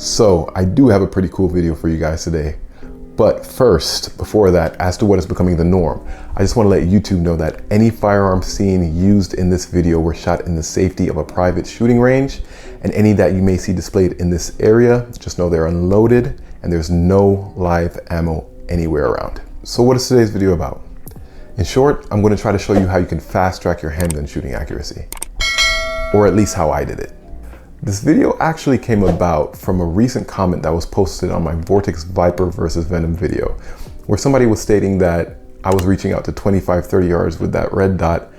So I do have a pretty cool video for you guys today. But first, before that, as to what is becoming the norm, I just want to let YouTube know that any firearms seen used in this video were shot in the safety of a private shooting range, and any that you may see displayed in this area, just know they're unloaded and there's no live ammo anywhere around. So what is today's video about? In short, I'm going to try to show you how you can fast track your handgun shooting accuracy, or at least how I did it. This video actually came about from a recent comment that was posted on my Vortex Viper versus Venom video, where somebody was stating that I was reaching out to 25-30 yards with that red dot,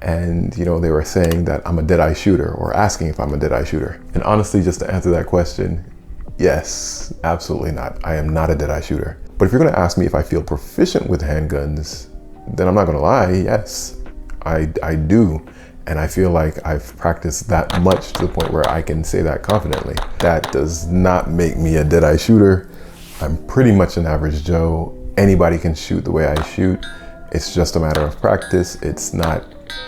and they were saying that I'm a dead-eye shooter, or asking if I'm a dead-eye shooter. And honestly, just to answer that question, yes, absolutely not. I am not a dead-eye shooter. But if you're gonna ask me if I feel proficient with handguns, then I'm not gonna lie, yes, I do. And I feel like I've practiced that much to the point where I can say that confidently. That does not make me a dead-eye shooter. I'm pretty much an average Joe. Anybody can shoot the way I shoot. It's just a matter of practice. It's not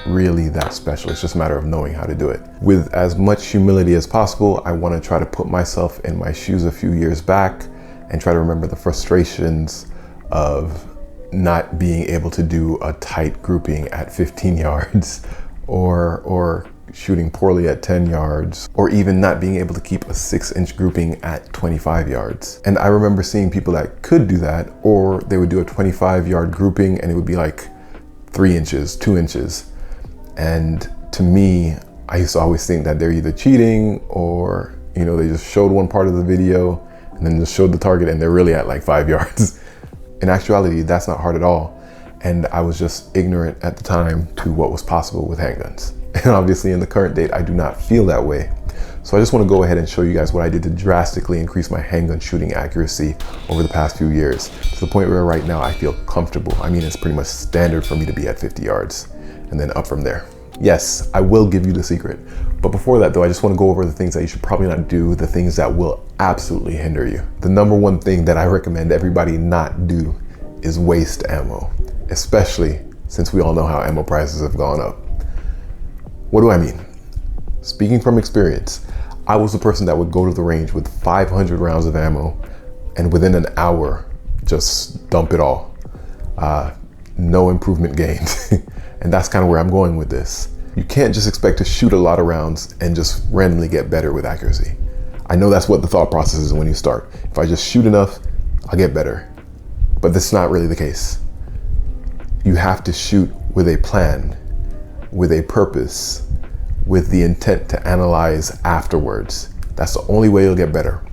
really that special. It's just a matter of knowing how to do it. With as much humility as possible, I want to try to put myself in my shoes a few years back and try to remember the frustrations of not being able to do a tight grouping at 15 yards. Or shooting poorly at 10 yards, or even not being able to keep a 6-inch grouping at 25 yards. And I remember seeing people that could do that, or they would do a 25-yard grouping and it would be like 3 inches, 2 inches. And to me, I used to always think that they're either cheating or, they just showed one part of the video and then just showed the target and they're really at like 5 yards. In actuality, that's not hard at all. And I was just ignorant at the time to what was possible with handguns. And obviously in the current date, I do not feel that way. So I just want to go ahead and show you guys what I did to drastically increase my handgun shooting accuracy over the past few years, to the point where right now I feel comfortable. I mean, it's pretty much standard for me to be at 50 yards and then up from there. Yes, I will give you the secret. But before that though, I just want to go over the things that you should probably not do, the things that will absolutely hinder you. The number one thing that I recommend everybody not do is waste ammo. Especially since we all know how ammo prices have gone up. What do I mean? Speaking from experience, I was the person that would go to the range with 500 rounds of ammo and within an hour, just dump it all. No improvement gained. And that's kind of where I'm going with this. You can't just expect to shoot a lot of rounds and just randomly get better with accuracy. I know that's what the thought process is when you start. If I just shoot enough, I'll get better. But that's not really the case. You have to shoot with a plan, with a purpose, with the intent to analyze afterwards. That's the only way you'll get better.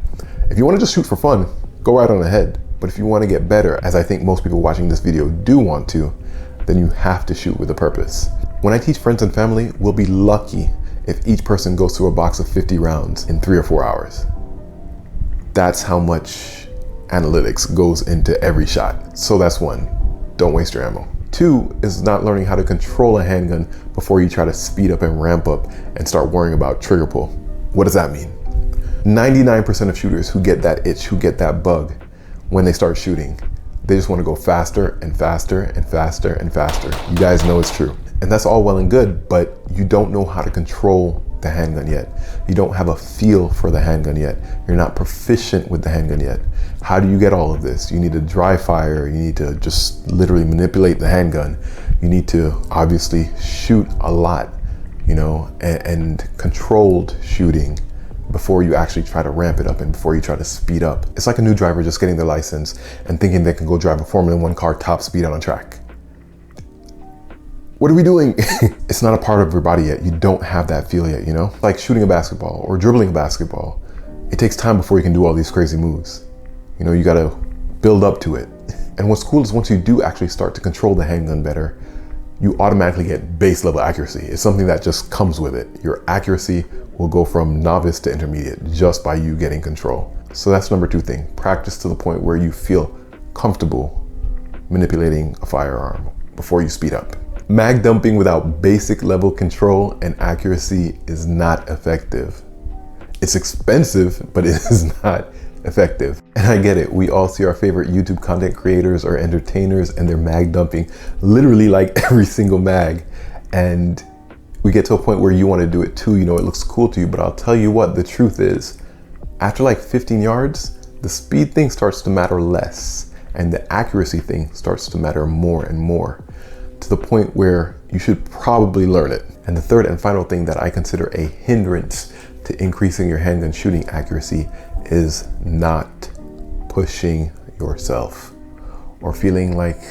If you want to just shoot for fun, go right on ahead. But if you want to get better, as I think most people watching this video do want to, then you have to shoot with a purpose. When I teach friends and family, we'll be lucky if each person goes through a box of 50 rounds in 3 or 4 hours. That's how much analytics goes into every shot. So that's one, don't waste your ammo. 2 is not learning how to control a handgun before you try to speed up and ramp up and start worrying about trigger pull. What does that mean? 99% of shooters who get that itch, who get that bug when they start shooting, they just want to go faster and faster and faster and faster. You guys know it's true. And that's all well and good, but you don't know how to control the handgun yet. You don't have a feel for the handgun yet. You're not proficient with the handgun yet. How do you get all of this? You need to dry fire. You need to just literally manipulate the handgun. You need to obviously shoot a lot, and controlled shooting before you actually try to ramp it up and before you try to speed up. It's like a new driver just getting their license and thinking they can go drive a Formula 1 car top speed on a track. What are we doing? It's not a part of your body yet. You don't have that feel yet, Like shooting a basketball or dribbling a basketball. It takes time before you can do all these crazy moves. You gotta build up to it. And what's cool is once you do actually start to control the handgun better, you automatically get base level accuracy. It's something that just comes with it. Your accuracy will go from novice to intermediate just by you getting control. So that's number 2 thing. Practice to the point where you feel comfortable manipulating a firearm before you speed up. Mag dumping without basic level control and accuracy is not effective. It's expensive, but it is not effective. And I get it. We all see our favorite YouTube content creators or entertainers and they're mag dumping literally like every single mag. And we get to a point where you want to do it too. It looks cool to you, but I'll tell you what, the truth is After like 15 yards, the speed thing starts to matter less and the accuracy thing starts to matter more and more, to the point where you should probably learn it. And the third and final thing that I consider a hindrance to increasing your handgun shooting accuracy is not pushing yourself or feeling like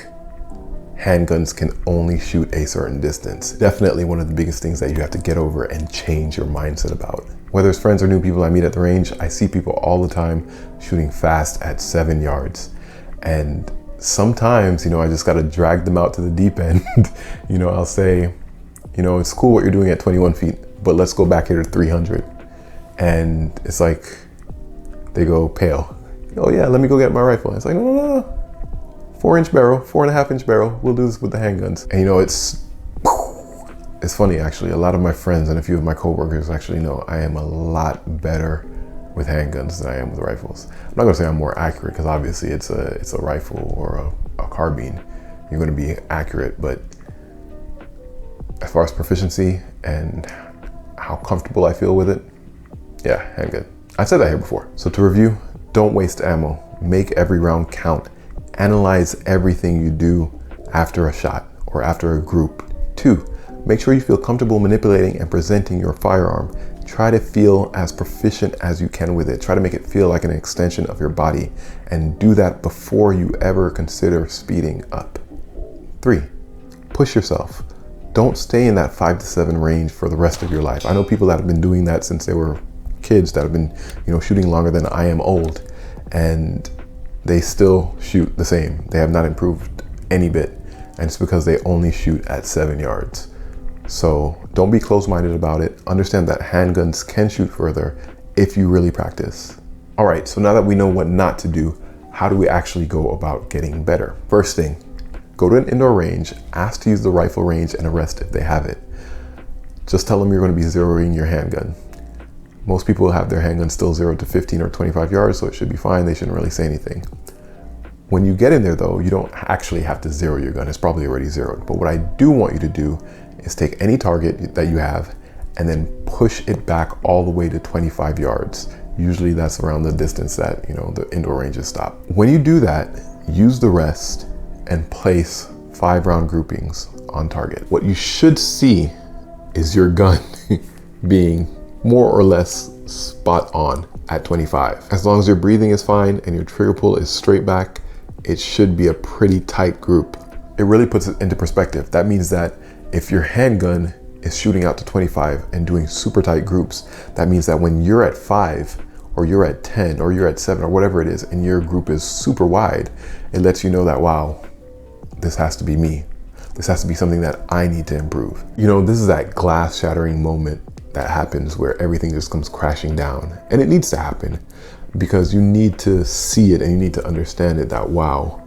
handguns can only shoot a certain distance. Definitely one of the biggest things that you have to get over and change your mindset about. Whether it's friends or new people I meet at the range, I see people all the time shooting fast at 7 yards. And sometimes, I just gotta drag them out to the deep end. I'll say, it's cool what you're doing at 21 feet, but let's go back here to 300. And it's like, they go pale. Oh yeah, let me go get my rifle. It's like, no. 4-inch barrel, 4.5-inch barrel. We'll do this with the handguns. And it's funny actually. A lot of my friends and a few of my coworkers actually know I am a lot better with handguns than I am with rifles. I'm not gonna say I'm more accurate because obviously it's a rifle or a carbine. You're gonna be accurate, but as far as proficiency and how comfortable I feel with it, yeah, handgun. I said that here before. So to review, don't waste ammo. Make every round count. Analyze everything you do after a shot or after a group. 2, make sure you feel comfortable manipulating and presenting your firearm. Try to feel as proficient as you can with it. Try to make it feel like an extension of your body, and do that before you ever consider speeding up. 3, push yourself. Don't stay in that 5 to 7 range for the rest of your life. I know people that have been doing that since they were kids, that have been, shooting longer than I am old, and they still shoot the same. They have not improved any bit, and it's because they only shoot at 7 yards. So don't be close-minded about it. Understand that handguns can shoot further if you really practice. All right, so now that we know what not to do, how do we actually go about getting better? First thing, go to an indoor range, ask to use the rifle range and arrest if they have it. Just tell them you're going to be zeroing your handgun. Most people have their handgun still 0 to 15 or 25 yards, so it should be fine. They shouldn't really say anything. When you get in there though, you don't actually have to zero your gun. It's probably already zeroed. But what I do want you to do is take any target that you have and then push it back all the way to 25 yards. Usually that's around the distance that, the indoor ranges stop. When you do that, use the rest and place 5-round groupings on target. What you should see is your gun being more or less spot on at 25. As long as your breathing is fine and your trigger pull is straight back, it should be a pretty tight group. It really puts it into perspective. That means that if your handgun is shooting out to 25 and doing super tight groups, that means that when you're at 5 or you're at 10 or you're at 7 or whatever it is and your group is super wide, it lets you know that, wow, this has to be me. This has to be something that I need to improve. This is that glass shattering moment that happens where everything just comes crashing down. And it needs to happen because you need to see it and you need to understand it, that wow,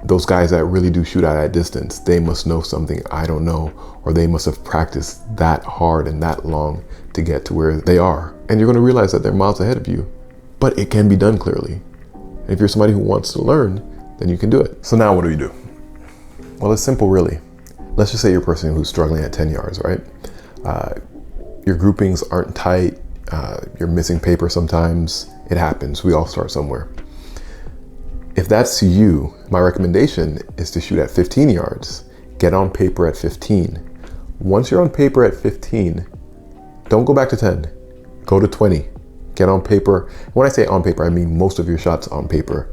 those guys that really do shoot at that distance, they must know something I don't know, or they must have practiced that hard and that long to get to where they are. And you're gonna realize that they're miles ahead of you, but it can be done clearly. And if you're somebody who wants to learn, then you can do it. So now what do you do? Well, it's simple really. Let's just say you're a person who's struggling at 10 yards, right? Your groupings aren't tight, you're missing paper sometimes. It happens, we all start somewhere. If that's you, my recommendation is to shoot at 15 yards. Get on paper at 15. Once you're on paper at 15, don't go back to 10, go to 20. Get on paper. When I say on paper, I mean most of your shots on paper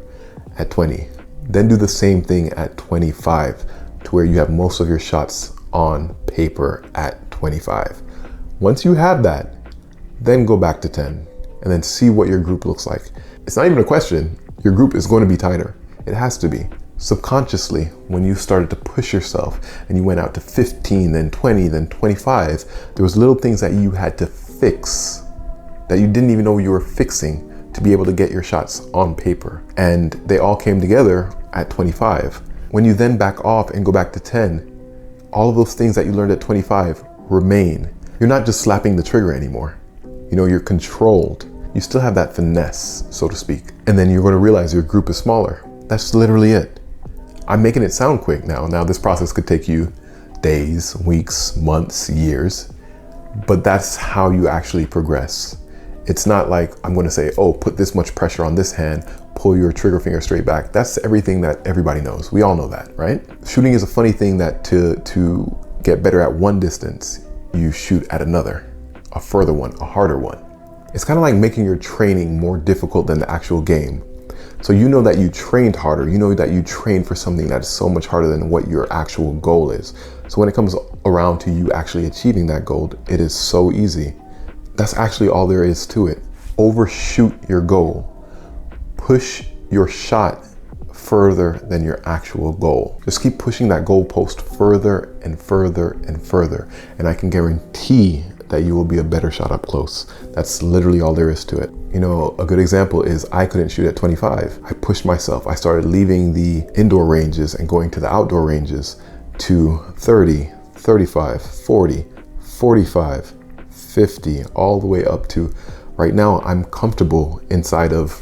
at 20. Then do the same thing at 25 to where you have most of your shots on paper at 25. Once you have that, then go back to 10 and then see what your group looks like. It's not even a question. Your group is going to be tighter. It has to be. Subconsciously, when you started to push yourself and you went out to 15, then 20, then 25, there was little things that you had to fix that you didn't even know you were fixing to be able to get your shots on paper. And they all came together at 25. When you then back off and go back to 10, all of those things that you learned at 25 remain. You're not just slapping the trigger anymore. You're controlled. You still have that finesse, so to speak. And then you're going to realize your group is smaller. That's literally it. I'm making it sound quick now. Now this process could take you days, weeks, months, years, but that's how you actually progress. It's not like I'm going to say, oh, put this much pressure on this hand, pull your trigger finger straight back. That's everything that everybody knows. We all know that, right? Shooting is a funny thing that to get better at one distance, you shoot at another, a further one, a harder one. It's kind of like making your training more difficult than the actual game. So you know that you trained harder, you know that you trained for something that is so much harder than what your actual goal is. So when it comes around to you actually achieving that goal, it is so easy. That's actually all there is to it. Overshoot your goal. Push your shot further than your actual goal. Just keep pushing that goalpost further and further and further. And I can guarantee that you will be a better shot up close. That's literally all there is to it. You know, a good example is I couldn't shoot at 25. I pushed myself. I started leaving the indoor ranges and going to the outdoor ranges to 30, 35, 40, 45, 50, all the way up to right now. I'm comfortable inside of,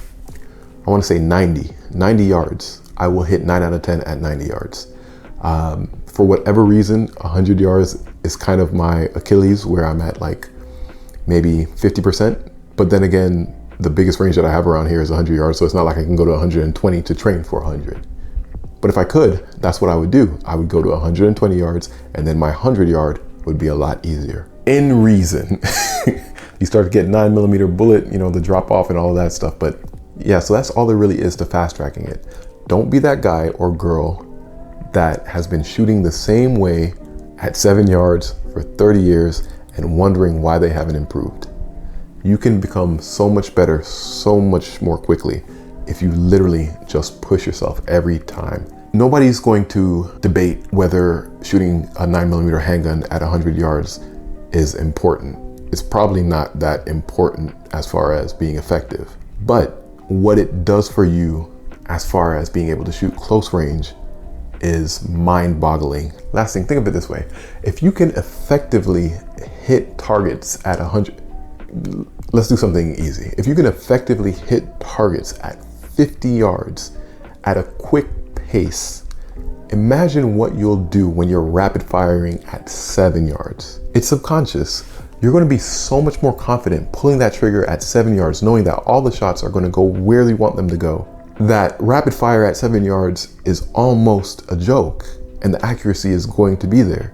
I want to say 90 yards. I will hit 9 out of 10 at 90 yards. For whatever reason, 100 yards is kind of my Achilles, where I'm at like maybe 50%. But then again, the biggest range that I have around here is 100 yards. So it's not like I can go to 120 to train for 100. But if I could, that's what I would do. I would go to 120 yards and then my 100 yard would be a lot easier. In reason, you start to get 9mm bullet, you know, the drop off and all of that stuff. But yeah, so that's all there really is to fast tracking it. Don't be that guy or girl that has been shooting the same way at 7 yards for 30 years and wondering why they haven't improved. You can become so much better, so much more quickly if you literally just push yourself every time. Nobody's going to debate whether shooting a 9mm handgun at 100 yards is important. It's probably not that important as far as being effective. But what it does for you as far as being able to shoot close range is mind-boggling. Last thing, think of it this way. If you can effectively hit targets at 100, let's do something easy. If you can effectively hit targets at 50 yards at a quick pace, imagine what you'll do when you're rapid firing at 7 yards. It's subconscious. You're going to be so much more confident pulling that trigger at 7 yards, knowing that all the shots are going to go where you want them to go. That rapid fire at 7 yards is almost a joke, and the accuracy is going to be there.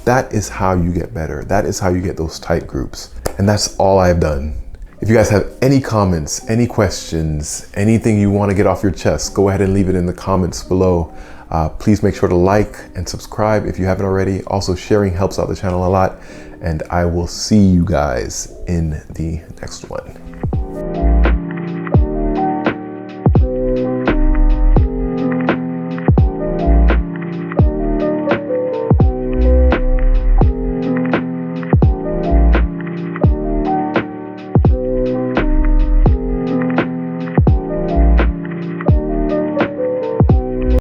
That is how you get better. That is how you get those tight groups. And that's all I've done. If you guys have any comments, any questions, anything you want to get off your chest, go ahead and leave it in the comments below. Please make sure to like and subscribe if you haven't already. Also, sharing helps out the channel a lot. And I will see you guys in the next one.